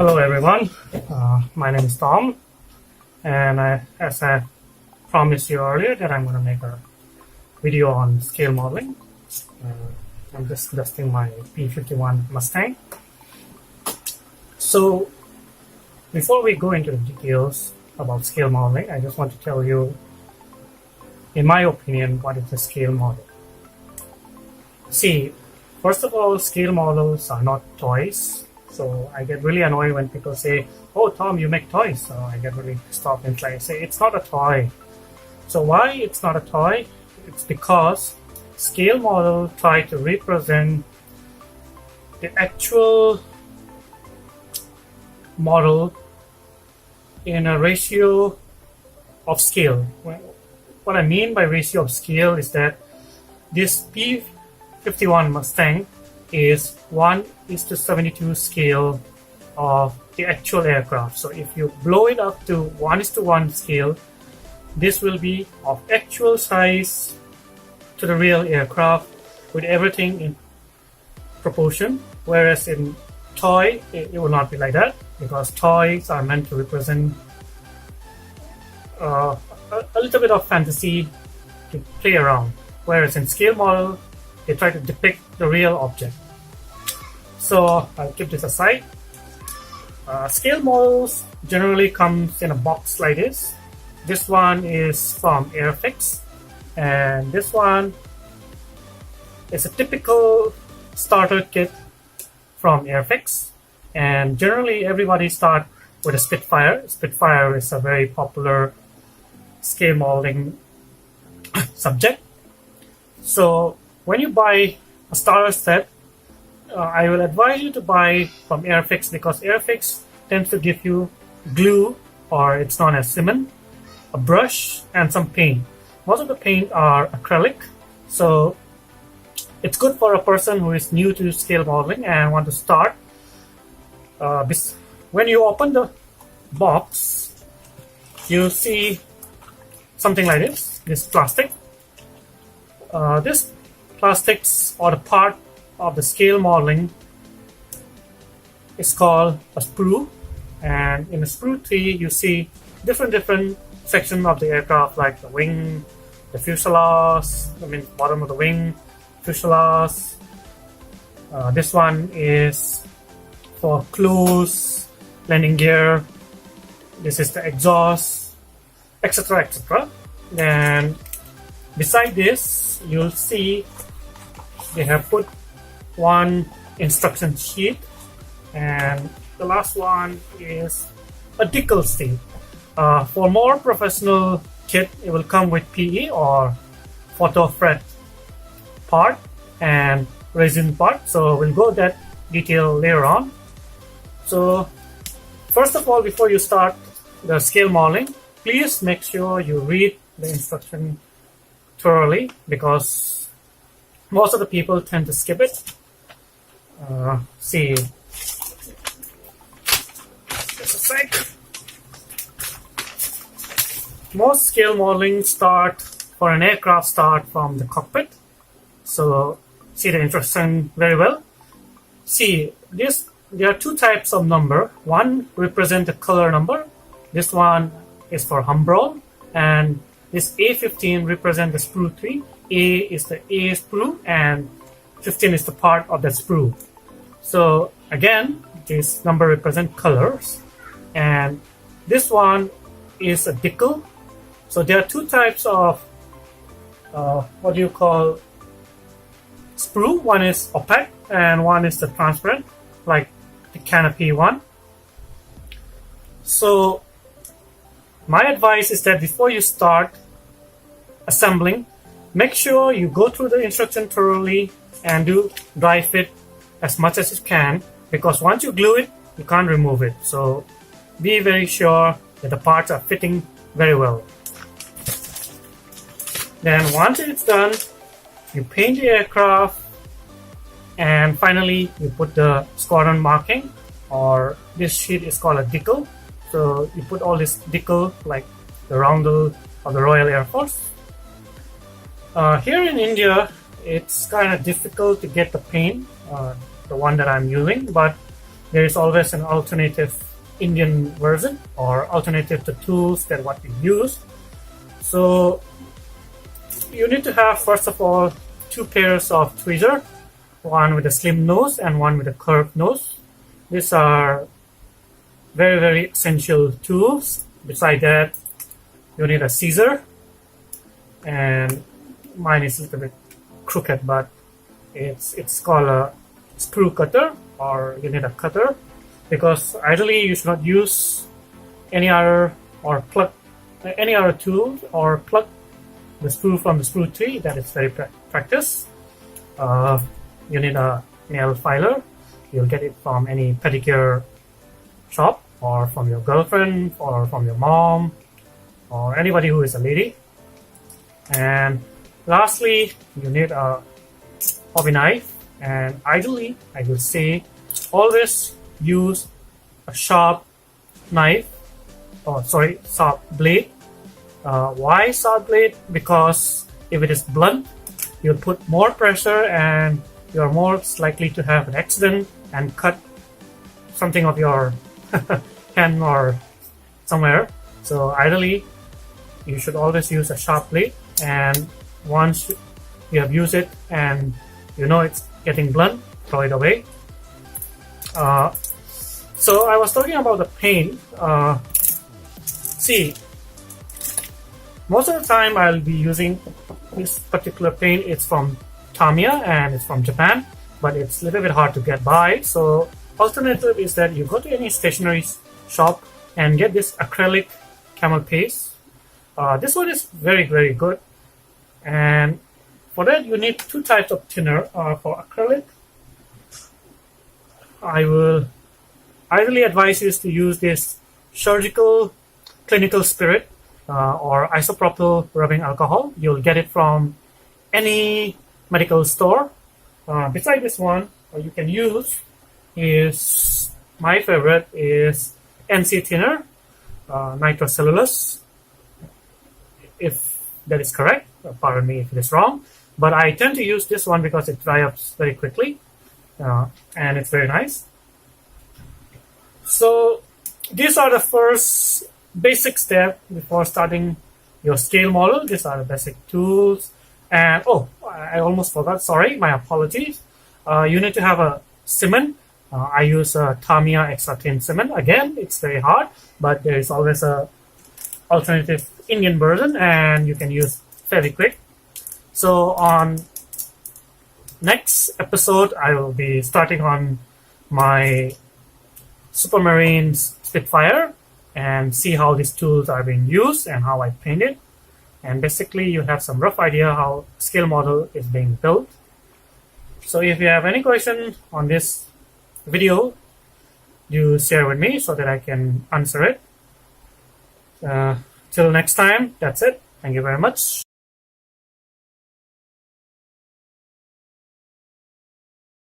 Hello everyone, my name is Tom, and as I promised you earlier that I'm going to make a video on scale modeling. I'm just testing my P51 Mustang. So before we go into the details about scale modeling, I just want to tell you, in my opinion, what is a scale model. See, first of all, scale models are not toys. So I get really annoyed when people say, "Oh, Tom, you make toys." So I get really pissed off and try to say it's not a toy. So why it's not a toy? It's because scale model try to represent the actual model in a ratio of scale. What I mean by ratio of scale is that this P51 Mustang is 1:72 scale of the actual aircraft. So if you blow it up to 1:1 scale, this will be of actual size to the real aircraft with everything in proportion. Whereas in toy, it will not be like that, because toys are meant to represent a little bit of fantasy to play around. Whereas in scale model, they try to depict the real object. So I'll keep this aside. Scale models generally comes in a box like this. This one is from Airfix, and this one is a typical starter kit from Airfix. And generally everybody start with a Spitfire. Spitfire is a very popular scale modeling subject. So when you buy a starter set, I will advise you to buy from Airfix, because Airfix tends to give you glue, or it's known as cement, a brush, and some paint. Most of the paint are acrylic, so it's good for a person who is new to scale modeling and want to start. When you open the box, you see something like this plastic. This plastics, or the part of the scale modeling, is called a sprue, and in the sprue tree you see different sections of the aircraft, like the wing, the fuselage, bottom of the wing, fuselage. This one is for close landing gear. This is the exhaust, etc., etc. And beside this, you'll see they have put one instruction sheet, and the last one is a decal sheet. For more professional kit, it will come with PE or photo fret part and resin part. So we'll go that detail later on. So first of all, before you start the scale modeling, please make sure you read the instruction thoroughly, because most of the people tend to skip it. See, just a sec. Most scale modeling for an aircraft start from the cockpit. So see the instruction very well. See, there are two types of number. One represent the color number. This one is for Humbrol, and this A15 represent the sprue tree. A is the A sprue, and 15 is the part of the sprue. So again, this number represent colors, and this one is a decal. So there are two types of what do you call sprue. One is opaque, and one is the transparent, like the canopy one. So my advice is that before you start assembling, make sure you go through the instruction thoroughly and do dry fit as much as you can, because once you glue it, you can't remove it. So be very sure that the parts are fitting very well. Then once it's done, you paint the aircraft, and finally you put the squadron marking, or this sheet is called a decal. So you put all this decal, like the roundel of the Royal Air Force. Here in India, it's kind of difficult to get the paint, the one that I'm using, but there is always an alternative Indian version or alternative to tools that what we use. So you need to have, first of all, two pairs of tweezer, one with a slim nose and one with a curved nose. These are very, very essential tools. Beside that, you need a scissor, and mine is a little bit crooked, but it's called a screw cutter, or you need a cutter, because ideally you should not use any other or plug any other tool or plug the screw from the screw tree. That is very practice. You need a nail filer. You'll get it from any pedicure shop, or from your girlfriend, or from your mom, or anybody who is a lady. And lastly, you need a hobby knife, and ideally I will say always use a sharp knife, sharp blade. Why sharp blade? Because if it is blunt, you'll put more pressure and you're more likely to have an accident and cut something of your hand or somewhere. So ideally you should always use a sharp blade, and once you have used it and you know it's getting blunt, throw it away. So I was talking about the paint. See, most of the time I'll be using this particular paint. It's from Tamiya and it's from Japan, but it's a little bit hard to get by. So alternative is that you go to any stationery shop and get this acrylic camel paste. This one is very, very good, and for that you need two types of thinner. For acrylic, I will ideally advise you to use this surgical clinical spirit or isopropyl rubbing alcohol. You'll get it from any medical store. Beside this one, what you can use is, my favorite is NC thinner, nitrocellulose, if that is correct. Pardon me if it is wrong, but I tend to use this one because it dries up very quickly, and it's very nice. So these are the first basic step before starting your scale model. These are the basic tools. And I almost forgot, sorry, my apologies. You need to have a cement. I use a Tamiya extra thin cement. Again, it's very hard, but there is always a alternative Indian version and you can use Fevikwik. So on next episode, I will be starting on my Supermarine Spitfire and see how these tools are being used and how I paint it. And basically you have some rough idea how scale model is being built. So if you have any question on this video, you share with me so that I can answer it. Till next time, that's it. Thank you very much.